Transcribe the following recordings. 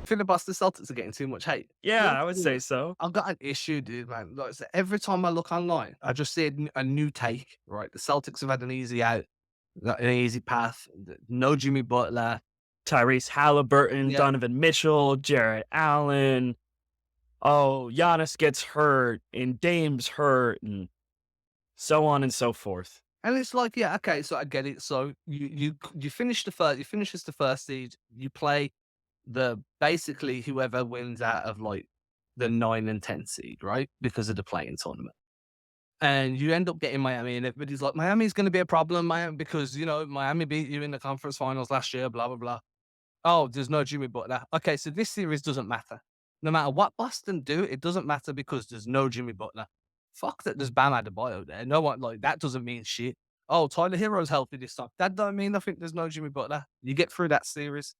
think the Boston Celtics are getting too much hate. Yeah, Look, I would say so. I've got an issue, dude, man. Like, so every time I look online, I just see a new take, right? The Celtics have had an easy out, an easy path. No Jimmy Butler. Tyrese Halliburton, Yeah. Donovan Mitchell, Jarrett Allen. Oh, Giannis gets hurt and Dame's hurt and so on and so forth. And it's like, yeah, okay, so I get it. So you finish the first, you finish as the first seed. You play the basically whoever wins out of like the 9 and 10 seed, right? Because of the playing tournament. And you end up getting Miami, and everybody's like, Miami's going to be a problem, Miami, because Miami beat you in the conference finals last year, blah blah blah. Oh, there's no Jimmy Butler. Okay, so this series doesn't matter. No matter what Boston do, it doesn't matter because there's no Jimmy Butler. Fuck that, there's Bam Adebayo there. No one like that doesn't mean shit. Oh, Tyler Hero's healthy this time. That don't mean nothing. There's no Jimmy Butler. You get through that series.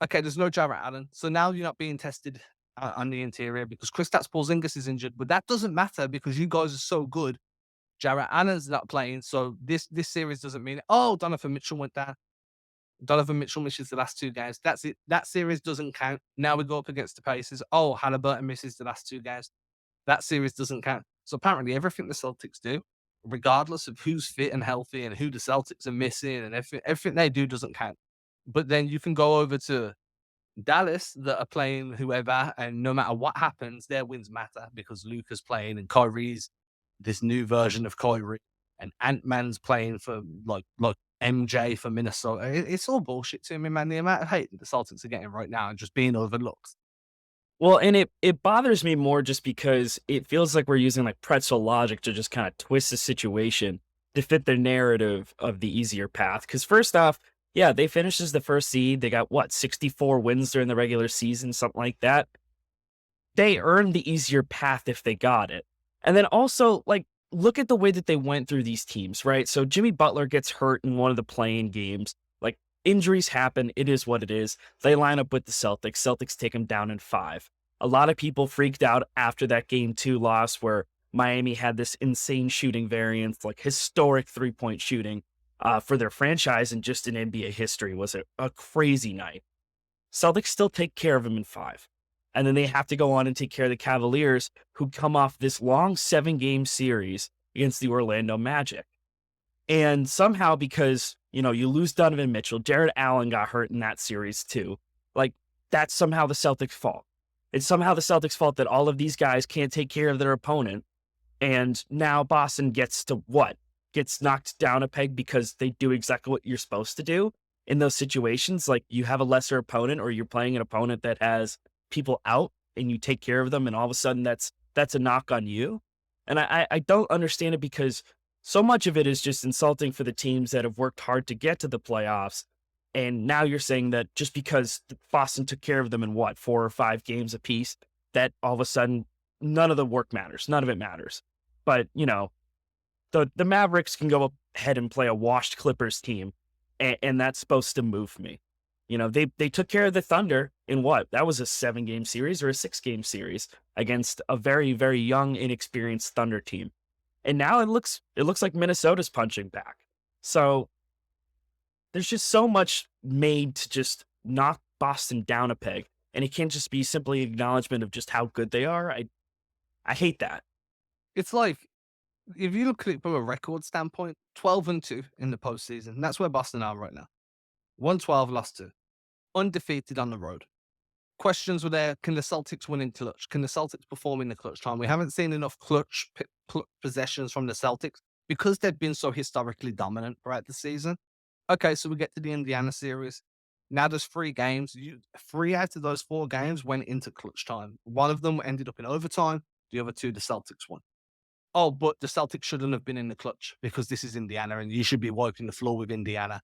Okay, there's no Jarrett Allen. So now you're not being tested on the interior because Kristaps Porzingis is injured. But that doesn't matter because you guys are so good. Jarrett Allen's not playing, so this series doesn't mean. Oh, Donovan Mitchell went down. Donovan Mitchell misses the last 2 games. That's it. That series doesn't count. Now we go up against the Pacers. Oh, Halliburton misses the last 2 games. That series doesn't count. So apparently, everything the Celtics do, regardless of who's fit and healthy and who the Celtics are missing, and everything they do doesn't count. But then you can go over to Dallas that are playing whoever, and no matter what happens, their wins matter because Luka's playing and Kyrie's this new version of Kyrie, and Ant Man's playing for like MJ for Minnesota. It's all bullshit to me, man. The amount of hate that the Celtics are getting right now and just being overlooked. Well, and it bothers me more just because it feels like we're using like pretzel logic to just kind of twist the situation to fit the narrative of the easier path. Because first off, yeah, they finished as the first seed. They got what, 64 wins during the regular season, something like that. They earned the easier path if they got it. And then also, like, look at the way that they went through these teams, right? So Jimmy Butler gets hurt in one of the playing games. Like, injuries happen. It is what it is. They line up with the Celtics. Celtics take them down in 5. A lot of people freaked out after that game 2 loss where Miami had this insane shooting variance, like historic 3-point shooting for their franchise and just in NBA history was a crazy night. Celtics still take care of them in 5. And then they have to go on and take care of the Cavaliers, who come off this long 7-game series against the Orlando Magic. And somehow, because, you lose Donovan Mitchell, Jared Allen got hurt in that series too. Like, that's somehow the Celtics' fault. It's somehow the Celtics' fault that all of these guys can't take care of their opponent. And now Boston gets to what? Gets knocked down a peg because they do exactly what you're supposed to do in those situations. Like, you have a lesser opponent or you're playing an opponent that has people out and you take care of them, and all of a sudden that's a knock on you. And I don't understand it because so much of it is just insulting for the teams that have worked hard to get to the playoffs. And now you're saying that just because Boston took care of them in what, 4 or 5 games apiece, that all of a sudden none of the work matters. None of it matters. But, the Mavericks can go ahead and play a washed Clippers team, and that's supposed to move me. They took care of the Thunder in what? That was a 7-game series or a 6-game series against a very, very young, inexperienced Thunder team. And now it looks like Minnesota's punching back. So there's just so much made to just knock Boston down a peg. And it can't just be simply acknowledgement of just how good they are. I hate that. It's like if you look at it from a record standpoint, 12-2 in the postseason. That's where Boston are right now. 112, lost 2, undefeated on the road. Questions were there. Can the Celtics win in clutch? Can the Celtics perform in the clutch time? We haven't seen enough clutch possessions from the Celtics because they've been so historically dominant throughout the season. Okay, so we get to the Indiana series. Now there's 3 games. 3 out of those 4 games went into clutch time. One of them ended up in overtime. The other 2, the Celtics won. Oh, but the Celtics shouldn't have been in the clutch because this is Indiana and you should be wiping the floor with Indiana.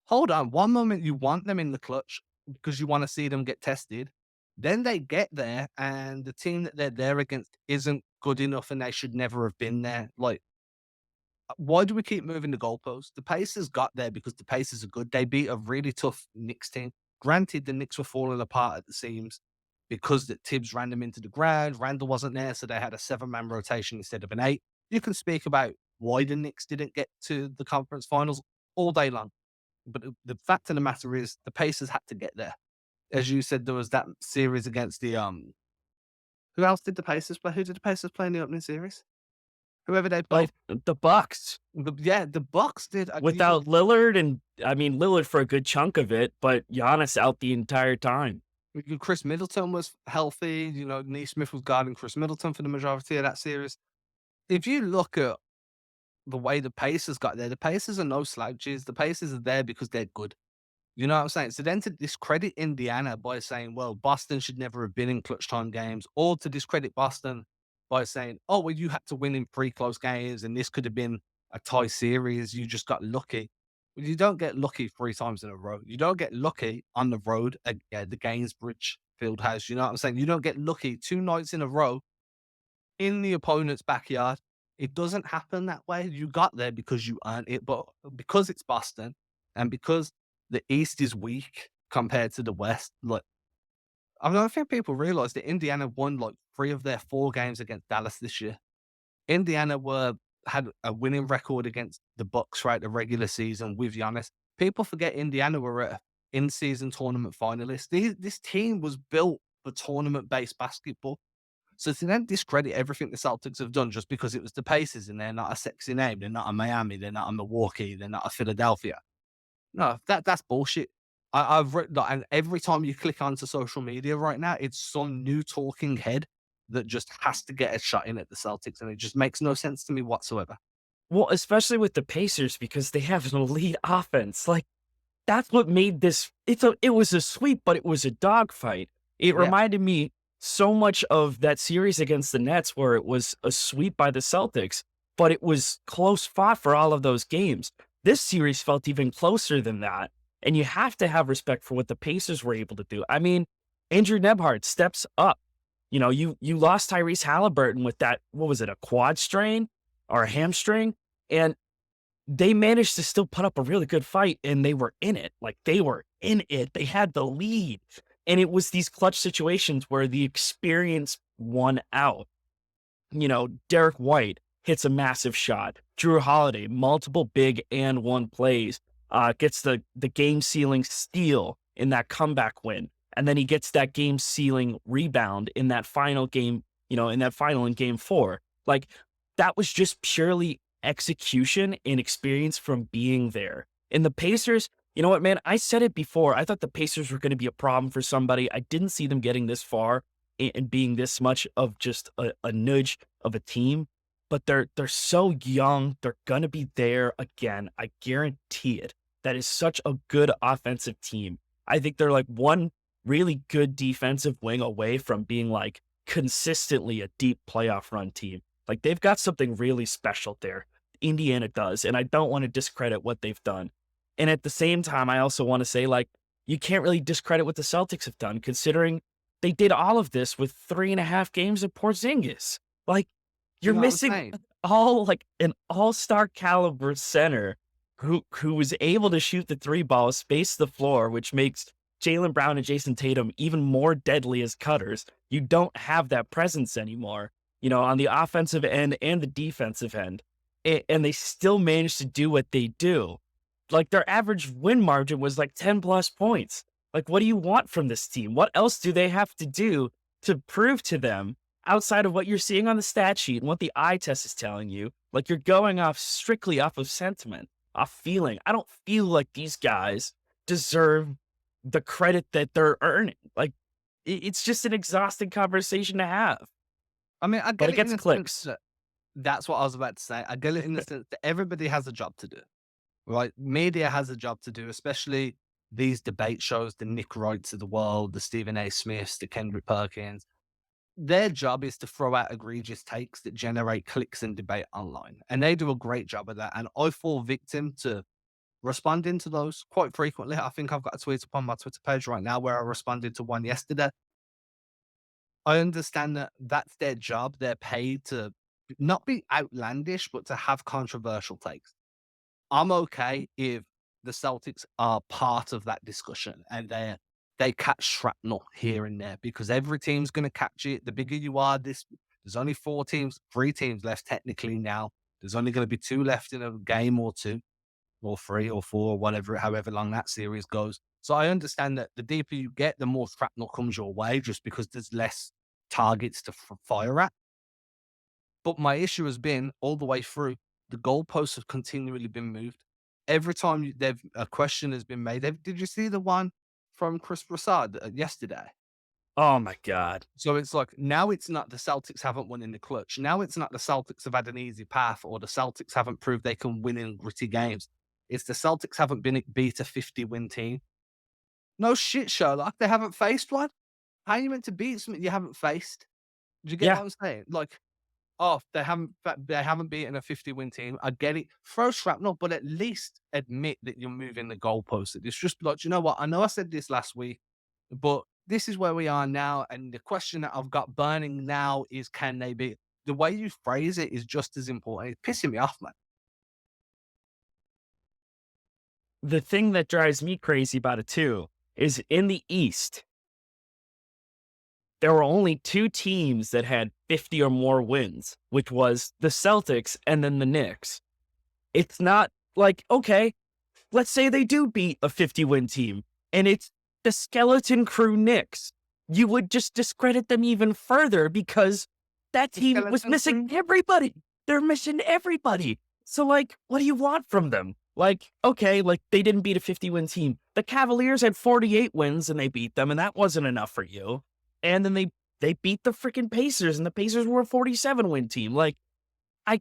Hold on. One moment you want them in the clutch because you want to see them get tested. Then they get there and the team that they're there against isn't good enough and they should never have been there. Like, why do we keep moving the goalposts? The Pacers got there because the Pacers are good. They beat a really tough Knicks team. Granted, the Knicks were falling apart at the seams because that Tibbs ran them into the ground. Randall wasn't there, so they had a 7-man rotation instead of an 8. You can speak about why the Knicks didn't get to the conference finals all day long. But the fact of the matter is, the Pacers had to get there. as you said, there was that series against the who else did the Pacers play? Who did the Pacers play in the opening series? Whoever they Oh, played. the Bucks Yeah, the Bucks did. You got without Lillard, and I mean Lillard for a good chunk of it, but Giannis out the entire time. Chris Middleton was healthy. Neesmith was guarding Chris Middleton for the majority of that series. If you look at the way the Pacers got there, the Pacers are no slouches. The Pacers are there because they're good. You know what I'm saying? So then to discredit Indiana by saying, well, Boston should never have been in clutch time games, or to discredit Boston by saying, oh, well, you had to win in 3 close games and this could have been a tie series. You just got lucky. Well, you don't get lucky 3 times in a row. You don't get lucky on the road at the Gainsbridge Fieldhouse. You know what I'm saying? You don't get lucky 2 nights in a row in the opponent's backyard. It doesn't happen that way. You got there because you earned it, but because it's Boston and because the East is weak compared to the West, like I don't think people realize that Indiana won like 3 of their 4 games against Dallas this year. Indiana had a winning record against the Bucks throughout the regular season with Giannis. People forget Indiana were a in-season tournament finalist. This team was built for tournament-based basketball. So to then discredit everything the Celtics have done just because it was the Pacers and they're not a sexy name, they're not a Miami, they're not a Milwaukee, they're not a Philadelphia. No, that's bullshit. I've read that, and every time you click onto social media right now, it's some new talking head that just has to get a shot in at the Celtics, and it just makes no sense to me whatsoever. Well, especially with the Pacers because they have an elite offense. Like that's what made this it was a sweep, but it was a dogfight. It Yeah, reminded me so much of that series against the Nets where it was a sweep by the Celtics, but it was close fought for all of those games. This series felt even closer than that. And you have to have respect for what the Pacers were able to do. I mean, Andrew Nebhard steps up. You lost Tyrese Halliburton with that, what was it, a quad strain or a hamstring? And they managed to still put up a really good fight and they were in it. Like they were in it. They had the lead. And it was these clutch situations where the experience won out. Derek White hits a massive shot. Drew Holiday, multiple big and one plays, gets the game sealing steal in that comeback win. And then he gets that game sealing rebound in that final game, in game 4. Like that was just purely execution and experience from being there. And the Pacers, you know what, man? I said it before. I thought the Pacers were going to be a problem for somebody. I didn't see them getting this far and being this much of just a nudge of a team. But they're so young. They're gonna be there again. I guarantee it. That is such a good offensive team. I think they're like one really good defensive wing away from being like consistently a deep playoff run team. Like they've got something really special there. Indiana does, and I don't want to discredit what they've done. And at the same time, I also want to say like you can't really discredit what the Celtics have done, considering they did all of this with 3.5 games of Porzingis. Like you you're know what I'm missing saying? all like an all-star caliber center who was able to shoot the 3 ball, space the floor, which makes Jaylen Brown and Jason Tatum even more deadly as cutters. You don't have that presence anymore, on the offensive end and the defensive end. And they still managed to do what they do. Like their average win margin was like 10 plus points. Like, what do you want from this team? What else do they have to do to prove to them outside of what you're seeing on the stat sheet and what the eye test is telling you? Like you're going off strictly off of sentiment, off feeling. I don't feel like these guys deserve the credit that they're earning. Like it's just an exhausting conversation to have, I mean, I but get it it in gets the sense clicks. that that's what I was about to say. I get it in the sense that everybody has a job to do, right? Media has a job to do, especially these debate shows, the Nick Wrights of the world, the Stephen A. Smiths, the Kendrick Perkins. Their job is to throw out egregious takes that generate clicks and debate online. And they do a great job of that. And I fall victim to responding to those quite frequently. I think I've got a tweet up on my Twitter page right now where I responded to one yesterday. I understand that that's their job. They're paid to not be outlandish, but to have controversial takes. I'm okay if the Celtics are part of that discussion and they catch shrapnel here and there because every team's going to catch it. The bigger you are, there's only 4 teams, 3 teams left technically now. There's only going to be 2 left in a game or 2 or 3 or 4 or whatever, however long that series goes. So I understand that the deeper you get, the more shrapnel comes your way, just because there's less targets to fire at. But my issue has been all the way through, the goalposts have continually been moved. Every time a question has been made. Did you see the one from Chris Broussard yesterday? Oh my god. So it's like now it's not the Celtics haven't won in the clutch. Now it's not the Celtics have had an easy path or the Celtics haven't proved they can win in gritty games. It's the Celtics haven't been beat a 50-win team. No shit, Sherlock. They haven't faced one. How are you meant to beat something you haven't faced? Do you get Yeah. what I'm saying? Like, oh, they haven't beaten a 50-win team. I get it. Throw shrapnel, but at least admit that you're moving the goalpost. It's just like, you know what? I know I said this last week, but this is where we are now. And the question that I've got burning now is, can they be? The way you phrase it is just as important. It's pissing me off, man. The thing that drives me crazy about it too is in the East, there were only 2 teams that had 50 or more wins, which was the Celtics and then the Knicks. It's not like, okay, let's say they do beat a 50-win team and it's the skeleton crew Knicks. You would just discredit them even further because that The team was skeleton missing crew. everybody. They're missing everybody. So, like, what do you want from them? Like, okay, like they didn't beat a 50-win team. The Cavaliers had 48 wins and they beat them, and that wasn't enough for you. And then they beat the freaking Pacers, and the Pacers were a 47-win team. Like, I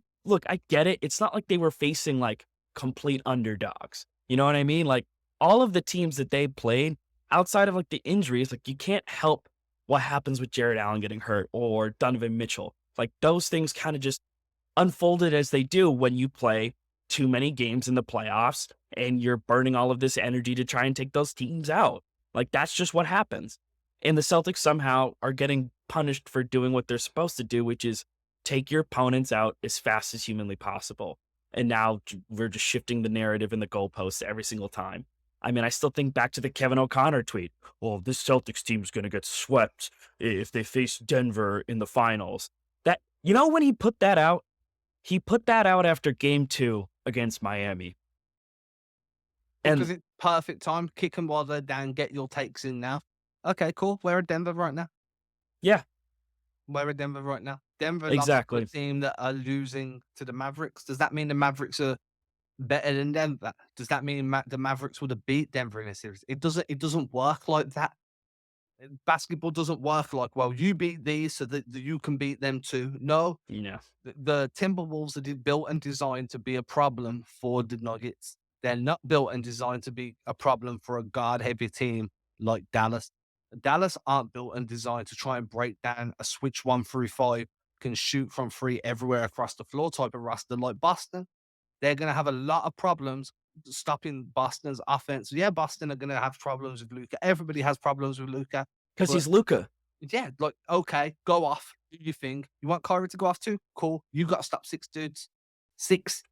get it. It's not like they were facing like complete underdogs. You know what I mean? Like all of the teams that they played outside of like the injuries, like you can't help what happens with Jared Allen getting hurt or Donovan Mitchell. Like those things kind of just unfolded as they do when you play too many games in the playoffs and you're burning all of this energy to try and take those teams out. Like that's just what happens. And the Celtics somehow are getting punished for doing what they're supposed to do, which is take your opponents out as fast as humanly possible. And now we're just shifting the narrative and the goalposts every single time. I mean, I still think back to the Kevin O'Connor tweet. Well, this Celtics team's going to get swept if they face Denver in the finals. That, you know, when he put that out after game 2 against Miami. Because And it's perfect time. Kick them while they're down. Get your takes in now. Okay, cool. Where are Denver right now? yeah, Where are Denver right now? Denver lost to a exactly. team that are losing to the Mavericks. Does that mean the Mavericks are better than Denver? Does that mean the Mavericks would have beat Denver in a series? It doesn't. It doesn't work like that. Basketball doesn't work like, well, you beat these so that you can beat them too. No, You know, the Timberwolves are built and designed to be a problem for the Nuggets. They're not built and designed to be a problem for a guard-heavy team like Dallas. Dallas aren't built and designed to try and break down a switch 1 through 5, can shoot from 3 everywhere across the floor type of roster like Boston. They're going to have a lot of problems stopping Boston's offense. Yeah, Boston are going to have problems with Luca. Everybody has problems with Luca, because but he's Luca. yeah, like, okay, go off, do your thing. You want Kyrie to go off too? Cool. You got to stop 6 dudes. 6.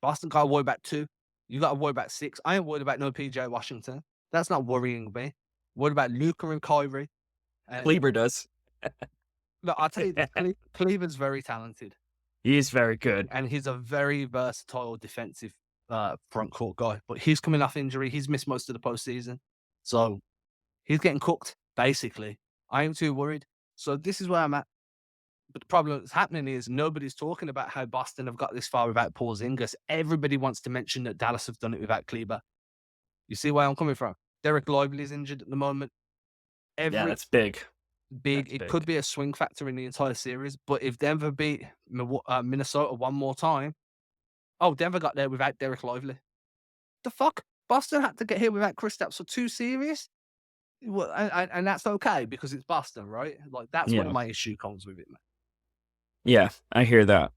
Boston got to worry about 2. You got to worry about 6. I ain't worried about no PJ Washington. That's not worrying me. Worried about Luca and Kyrie. And Kleber does. look, I'll tell you this, Cleveland's very talented, He's very good. and he's a very versatile defensive front court guy. But he's coming off injury. He's missed most of the postseason. So he's getting cooked, basically. I ain't too worried. So this is where I'm at. But the problem that's happening is nobody's talking about how Boston have got this far without Porzingis. Everybody wants to mention that Dallas have done it without Kleber. You see where I'm coming from? Derek Lively's injured at the moment. Yeah, Every that's big. big, That's it could big. be a swing factor in the entire series. But if Denver beat Minnesota one more time, oh, Denver got there without Derek Lively. The fuck? Boston had to get here without Kristaps for 2 series? Well, and that's okay because it's Boston, right? Like, that's where Yeah. my issue comes with it, man. Yeah, I hear that.